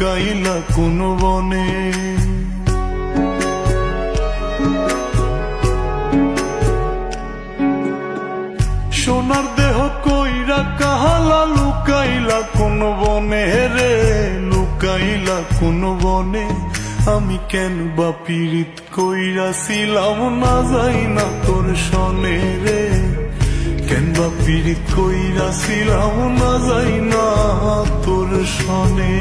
লুকাইলা কোন বনে। সোনার দেহ কইরা কাহালা লুকাইলা কোন বনে রে, লুকাইলা কোন বনে। আমি কেন বা পীড়িত কইরাছিলাম না যাই না তোর সনে রে, কেন বা পীড়িত কইরাছিলাম না যাই না তোর সনে।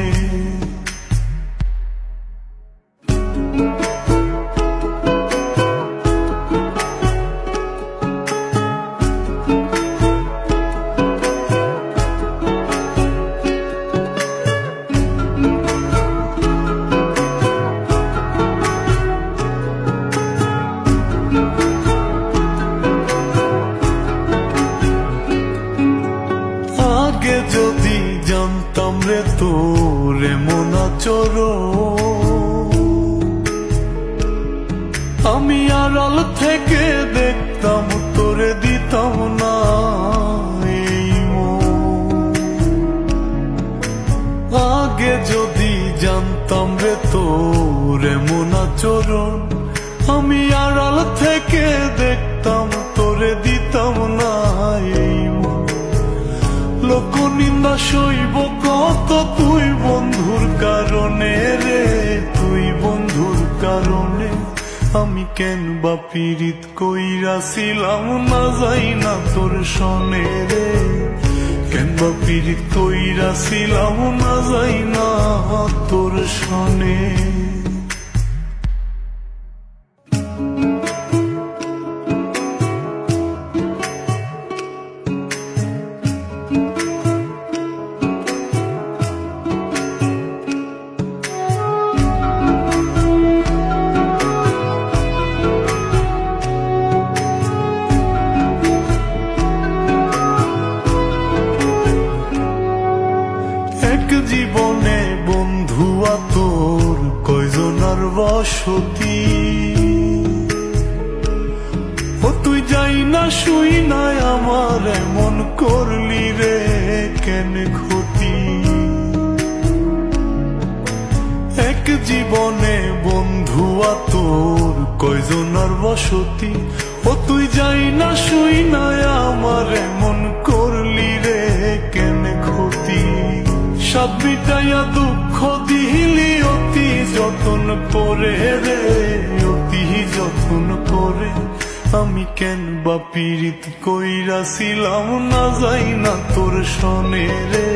আগে যদি জানতাম রে তোর এমন আচরণ, আমি আড়াল থেকে দেখতাম তোরে দিতাম না এই মন। আগে যদি জানতাম রে তোর এমন আচরণ, আমি আড়াল থেকে দেখতাম তোরে দিতাম না এই মন। লোক নিন্দা সইব কত তুই বন্ধুর কারণে রে, তুই বন্ধুর কারণে। আমি কেন বা পীড়িত কইরাছিলাম না যাই না তোর সনে রে, কেন বা পীড়িত কইরাছিলাম না যাই না তোর সনে। জীবনে বন্ধু তোর কয়জনার বসতি, ও তুই যাই না শুই নাই আমার এমন করলি রে কেন ক্ষতি। এক জীবনে বন্ধু তোর কয়জনার বসতি, ও তুই যাই না শুই নাই আমার এমন করলি রে কেন ক্ষতি। সব মিটাইয়া দুঃখ দিলি অতি যতন করে রে, অতি যতন করে। আমি কেন বা পীড়িত কইরাছিলাম না যাই না তোর সনে রে,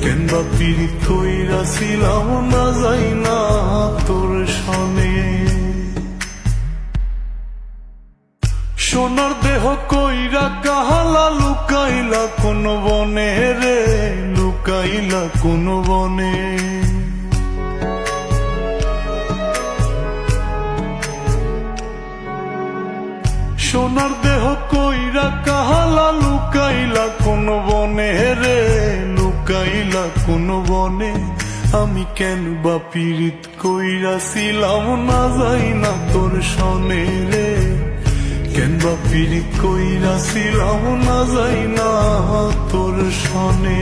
কেন বা পীড়িত কইরাছিলাম না যাই না তোর সনে। সোনার দেহ কইরা কাহালা লুকাইলা কোন বনে রে, লুকাইলা কোন বনে। সোনার দেহ কইরা কাহালা লুকাইলা কোন বনে রে, লুকাইলা কোন বনে। আমি কেন বা পীড়িত কইরাছিলাম না যাই না তোর সনে রে, কেন বা পীড়িত কইরাছিলাম না যাই না তোর সনে।